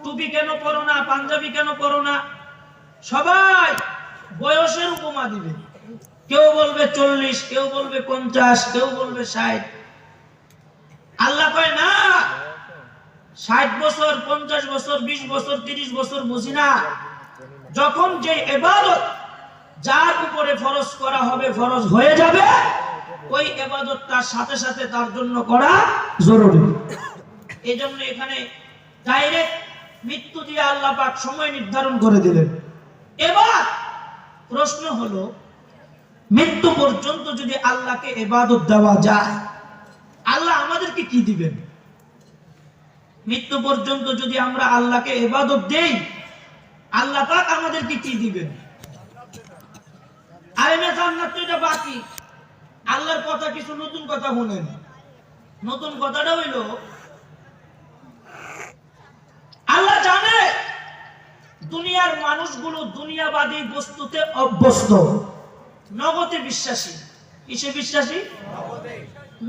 টুপি কেন পরো না, পাঞ্জাবি কেন পরো না? সবাই বয়সের উপমা দিবে। কেউ বলবে 40, কেউ বলবে 50, কেউ বলবে 60। আল্লাহ কয় না, 60 বছর, 50 বছর, 20 বছর, 30 বছর বুঝি না। যখন যে ইবাদত যার উপরে ফরজ করা হবে, ফরজ হয়ে যাবে, ওই ইবাদতটার সাথে সাথে তার জন্য করা জরুরি। এই জন্য এখানে ডাইরেক্ট মৃত্যু দিয়ে আল্লাহ পাক সময় নির্ধারণ করে দিলেন। এবার প্রশ্ন হলো, মৃত্যু পর্যন্ত যদি আল্লাহকে ইবাদত দেওয়া যায়, আল্লাহ আমাদেরকে কি দিবেন? মৃত্যু পর্যন্ত যদি আমরা আল্লাহকে ইবাদত দেই, আল্লাহ পাক আমাদেরকে কি দিবেন? আরে না, জান্নাত তো এটা বাকি। আল্লাহর কথা কিছু নতুন কথা শুনেন। নতুন কথাটা হইল, আল্লাহ জানে দুনিয়ার মানুষগুলো দুনিয়াবাদী বস্তুতে অভ্যস্ত, নগদে বিশ্বাসী। কিসে বিশ্বাসী?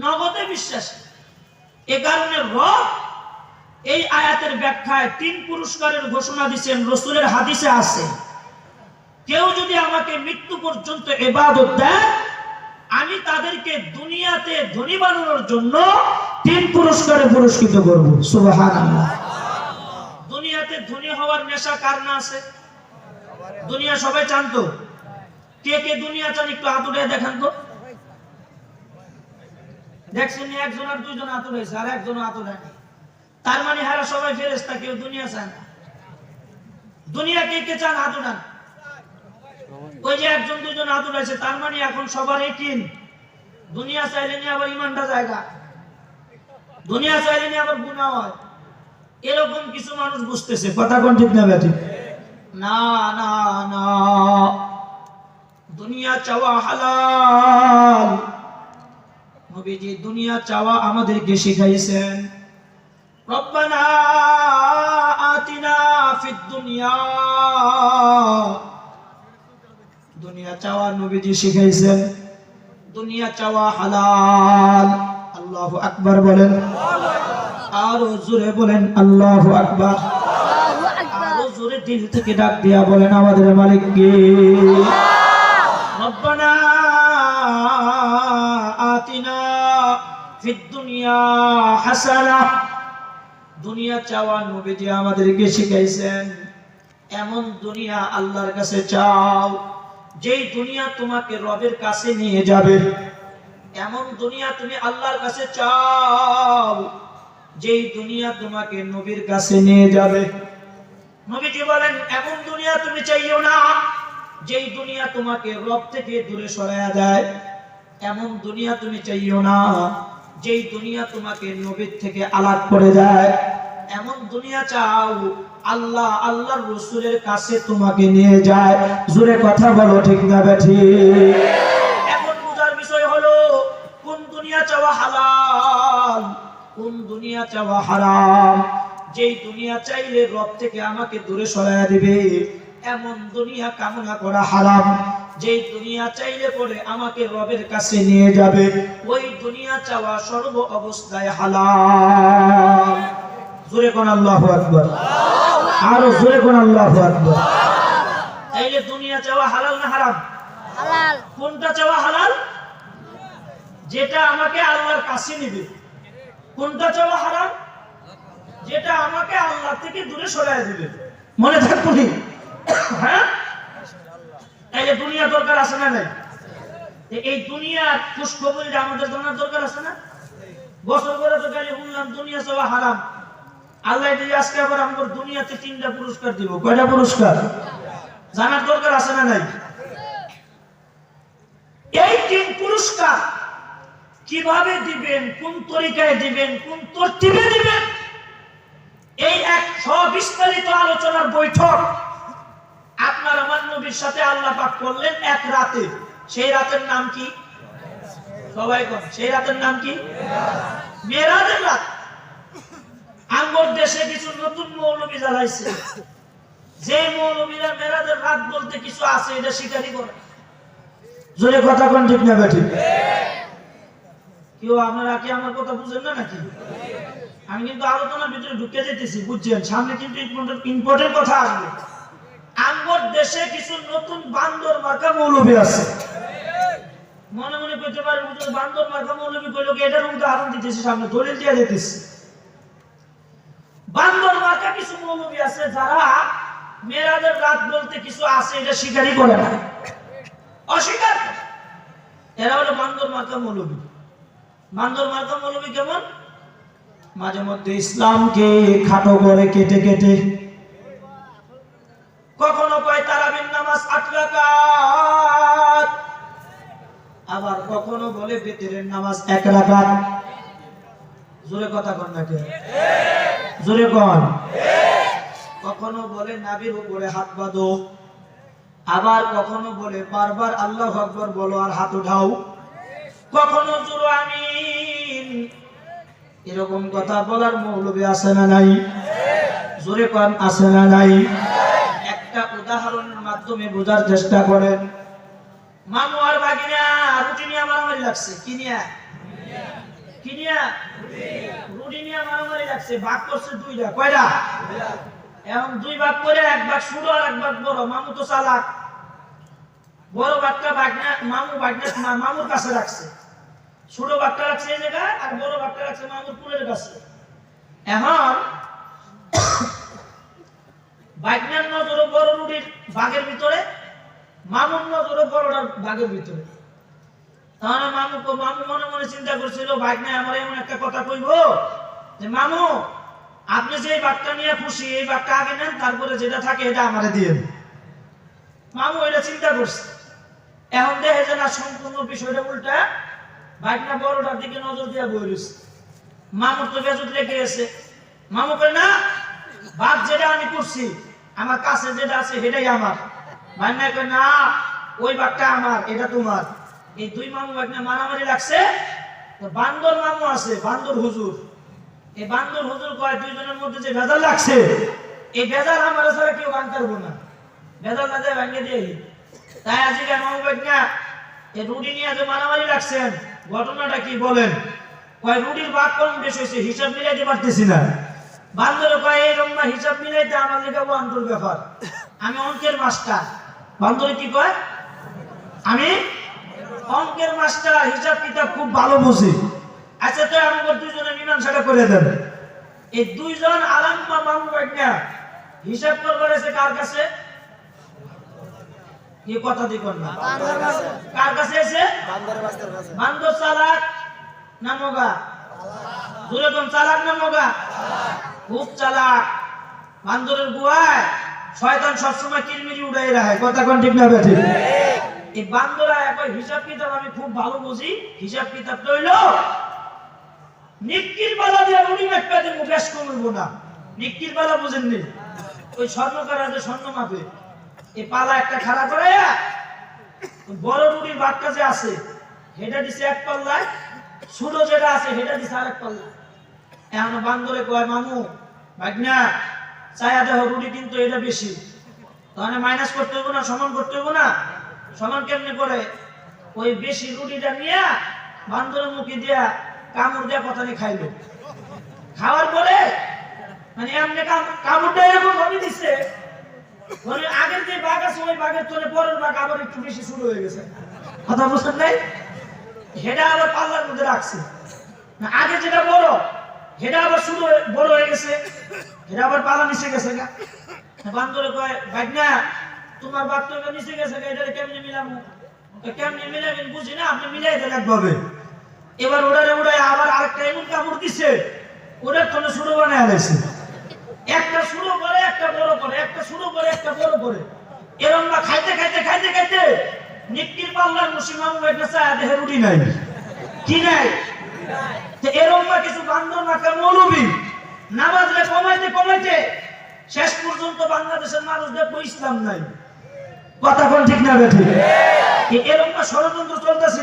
নগদে বিশ্বাসী। এ কারণে রব এই আয়াতের ব্যাখ্যায় 3 পুরস্কারের ঘোষণা দিয়েছেন। রাসূলের হাদিসে আছে, কেউ যদি আমাকে মৃত্যু পর্যন্ত ইবাদত দেয়, আমি তাদেরকে দুনিয়াতে ধনী বানানোর জন্য 3 পুরস্কারে পুরস্কৃত করব। সুবহানাল্লাহ। দুনিয়াতে ধনী হওয়ার নেশা কার না আছে? দুনিয়া সবাই চান তো? কে কে দুনিয়া চান একটু হাত উঠে দেখান তো। দেখছেন একজন আর দুইজন হাত উঠেছে, আর একজন হাত উঠেনি। তার মানে হারা সবাই ফেরেশতা, কেউ দুনিয়া চান না। দুনিয়া কে কে চান হাত উঠান। ওই যে একজন দুইজন হাত উঠেছে, তার মানে এখন সবার একই। দুনিয়া চাইলে নিয়ে আবার ইমানটা জায়গা, দুনিয়া চাইলে নিয়ে আবার গুনাহ হয়। এরকম কিছু মানুষ বুঝতেছে। কথা কোন ঠিক না ব্যাঠিক? না না না, দুনিয়া চাওয়া হালাল। নবীজি দুনিয়া চাওয়া আমাদেরকে শিখাইছেন। রব্বানা আতিনা ফিদ দুনিয়া, দুনিয়া চাওয়া নবীজি শিখাইছেন। দুনিয়া চাওয়া হালাল। আল্লাহু আকবার বলেন, আরো জোরে বলেন আল্লাহু আকবার। আরো জোরে দিল থেকে ডাক দিয়া বলেন আমাদের মালিক কে? রব্বানা আতিনা ফিদ দুনিয়া হাসানা। দুনিয়া চাওয়া নবীজি আমাদেরকে শিখাইছেন। এমন দুনিয়া আল্লাহর কাছে চাও যেই দুনিয়া তোমাকে রবের কাছে নিয়ে যাবে। এমন দুনিয়া তুমি আল্লাহর কাছে চাও যেই দুনিয়া তোমাকে নবীর কাছে নিয়ে যাবে। নবীজি বলেন, এমন দুনিয়া তুমি চাইও না যেই দুনিয়া তোমাকে রব থেকে দূরে সরায়া দেয়। এমন দুনিয়া তুমি চাইও না যেই দুনিয়া তোমাকে নবীর থেকে আলাদা করে দেয়। এমন দুনিয়া চাও আল্লাহ আল্লাহর রাসূলের কাছে তোমাকে নিয়ে যায়। জোরে কথা বলো ঠিক না বেঠিক? এখন বুঝার বিষয় হলো, কোন দুনিয়া চাওয়া হালাল, কোন দুনিয়া চাওয়া হারাম। যেই দুনিয়া চাইলে রব থেকে আমাকে দূরে সরায়া দিবে, এমন দুনিয়া কামনা করা হারাম। যেই দুনিয়া চাইলে পরে আমাকে রবের কাছে নিয়ে যাবে, ওই দুনিয়া চাওয়া সর্ব অবস্থায় হালাল। জোরে কোন আল্লাহু আকবার। আরো জোরে কোন আল্লাহু আকবার। তাইলে দুনিয়া চাওয়া হালাল না হারাম? হালাল। কোনটা চাওয়া হালাল? যেটা আমাকে আল্লাহর কাছে নিবে। কোনটা চাওয়া হারাম? যেটা আমাকে আল্লাহ থেকে দূরে সরায় দিবে। মনে থাকবে? হ্যাঁ, তাইলে দুনিয়া দরকার আছে না নাই? এই দুনিয়ার খুশখবরি আমাদের জানার দরকার আছে না? বছর করে তো খালি শুনলাম দুনিয়া চাওয়া হারাম। আল্লাহ যদি আজকে আবার আমাদের দুনিয়াতে 3টা পুরস্কার দিব। কয়টা পুরস্কার? জানার দরকার আছে না নাই? এই 3 পুরস্কার কিভাবে দিবেন, কোন তরিকায় দিবেন, কোন তরতিবে দিবেন, এই এক সবিস্তারিত আলোচনার বৈঠক আপনার আমার নবীর সাথে আল্লাহ পাক করলেন এক রাতে। সেই রাতের নাম কি? সবাই কোন? সেই রাতের নাম কি? মেরাজের রাত। আঙ্গর দেশে কিছু নতুন মৌলবী জ্বালাইছে, যে মৌলবীরা মেরাজের রাত বলতে কিছু আছে, এটা স্বীকারই করে। জোরে কথা কোন ঠিক না বেঠিক? কেউ আপনারা কি আমার কথা বুঝেন না নাকি? আমি কিন্তু আলোচনার ভিতরে ঢুকে যেতেছি, বুঝছেন? সামনে কিন্তু ইম্পর্টেন্ট কথা আসবে। আমার দেশে কিছু নতুন বান্দর মার্কা মৌলবী আছে। মনে মনে কইতে পারে হুজুর বান্দর মার্কা মৌলবী কইলো কি, এটার উদাহরণ দিতেছি, সামনে দলিল দিয়ে দিতেছি। বান্দর মার্কা কিছু মৌলবী আছে যারা মেরাজের রাত বলতে কিছু আছে এটা স্বীকারই করে না, অস্বীকার। এরা হলো বান্দর মার্কা মৌলবী। বান্দর মার্কা মৌলবী কেমন? মাঝে মধ্যে ইসলামকে খাটো করে কেটে কেটে কখনো কয় তারাবির নামাজ 8 রাকাত, আবার কখনো বলে বেতেরের নামাজ 1 রাকাত। জোরে কথা কন নাকি? জোরে কন। কখনো বলে নাভির উপরে হাত বাঁধো, আবার কখনো বলে বারবার আল্লাহু আকবার বলো আর হাত উঠাও, কখনো জোরে আমিন। এরকম কথা বলার মৌলবী আছে না নাই? জোরে কন, আছে না নাই? একটা উদাহরণের মাধ্যমে বোঝার চেষ্টা করেন। মামু আর ভাগিনা রুটি নিয়ে মারামারি লাগছে। কি নিয়ে? কি নিয়ে? রুটি নিয়ে মারামারি লাগছে। ভাগ করছে 2টা। কয়টা? এখন 2 ভাগ করে 1 ভাগ ছোট আর 1 ভাগ বড়। মামু তো চালাক, বড় ভাগটা মামুর কাছে রাখছে, ছোট ভাগটা রাখছে এই জায়গায়, আর বড় ভাগটা রাখছে মামুর পুলের কাছে। এখন বাইকনার নজরে বড় রুটির ভাগের ভিতরে, মামুর নজরে বড়টার ভাগের ভিতরে। তাহলে মামু মনে মনে চিন্তা করছিল, বাইকনা আমার এমন একটা কথা কইবো যে মামু আপনি যে ভাগটা নিয়ে খুশি এই ভাগটা আগে নেন, তারপরে যেটা থাকে এটা আমারে দিয়েন। মামু এটা চিন্তা করছে। এখন দেখে যে না, সম্পূর্ণ বিষয়টা উল্টা। বাইকনা বড়টার দিকে নজর দিয়ে বই রয়েছে। মামুর তো বেজত লেগে গেছে। মামু কয় না, ভাগ যেটা আমি করছি, আমার কাছে যেটা আছে সেটাই আমার। বাইকনা কয় না, ওই ভাগটা আমার, এটা তোমার। এই 2 মামু বাইকনা মারামারি লাগছে। তো বান্দর মামু আছে, বান্দর হুজুর। এই বান্দর হুজুর কয় 2 জনের মধ্যে যে ভেজাল লাগছে, এই ভেজাল আমার ছাড়া কেউ ভাঙতে পারবো না, ভেজাল না যায় ভাঙিয়ে দিয়ে। তাই আজকে মামু বাইকনা এই রুটি নিয়ে যে মারামারি লাগছেন, ঘটনাটা কি বলেন? কয় রুটির ভাগ কম বেশি হয়েছে, হিসাব মিলাইতে পারতেছি না। বান্দরে কয় এরকম না, হিসাব মিলাইতে আমার লেখা অন্তর ব্যাপার, আমি অঙ্কের মাস্টার। বান্দরে কি কয়? আমি অঙ্কের মাস্টার, হিসাব কিতাব খুব ভালো বুঝি। আচ্ছা তো আমাদের 2 জনের মীমাংসাটা করে দেন। এই 2 জন আলাম্মা মামু বাইকনা হিসাব করবার এসে কার কাছে? কি কথা দিবেন না? কার কাছে এসে? বান্দর চালাক না মগা? জোরে কোন, চালাক না মগা? খুব চালাক। বান্দরের গুহায় শয়তান সবসময় কিরমিরি উড়াই রাখে। কথা কোন ঠিক না বেঠিক? এই বান্দরা একবার হিসাব কিতাব আমি খুব ভালো বুঝি। হিসাব কিতাবটা হইল নিক্কির পালা দিয়ে রুটি মেপে দেবো, বেশ কমব না। নিক্কির পালা বুঝেননি? ওই স্বর্ণকার আছে, স্বর্ণ মাপে এই পালা একটা খাড়া করাইয়া বড় রুটির ভাগটা যে আছে সেটা দিছে 1 পাল্লায়, ছোট যেটা আছে সেটা দিছে আরেক পাল্লায়। এখন বান্দরে কয় মামু ভাগনা চায়া দেখো রুটি কিন্তু এটা বেশি, তাহলে মাইনাস করতে হইব না, সমান করতে হইব না। সমান কেমনে করে? ওই বেশি রুটিটা নিয়ে বান্দরের মুখে দিয়া কামড় দিয়া কথা নিয়ে খাইলো। খাওয়ার পরে মানে এমনি কামড়টা এরকম ভাবে দিচ্ছে, মানে আগের যে বাঘ আছে ওই বাঘের তোলে পরের বাঘ আবার একটু বেশি শুরু হয়ে গেছে। কথা বুঝতেন নাই? হেডা আবার পাল্লার মধ্যে রাখছে। আগে যেটা বড় হেডা আবার শুরু বড় হয়ে গেছে, হেডা আবার পালা নিচে গেছে। বান্দরে কয় ভাগনা তোমার বাঘ তো নিচে গেছে, এটা কেমনি মিলামু? কেমনি মিলাবেন বুঝি না, আপনি মিলাই দেন একভাবে। এবার ওটারে উড়ায় আবার আরেকটা এমন কামড় দিচ্ছে, ওটার তোলে শুরু বানায় আলাইছে। একটা শুরু করে একটা বড় করে, একটা শুরু করে একটা বড় করে, এরকম না খাইতে খাইতে খাইতে খাইতে নিক্কির পাল্লার মুসিমামু একটা চায় দেহে রুটি নাই। কি নাই? এরকম না কিছু বান্দর মার্কা মৌলবী নামাজে কমাইতে কমাইতে শেষ পর্যন্ত বাংলাদেশের মানুষ দেখবো ইসলাম নাই। কথা কোন ঠিক না বেঠিক? এরকম ষড়যন্ত্র চলতেছে।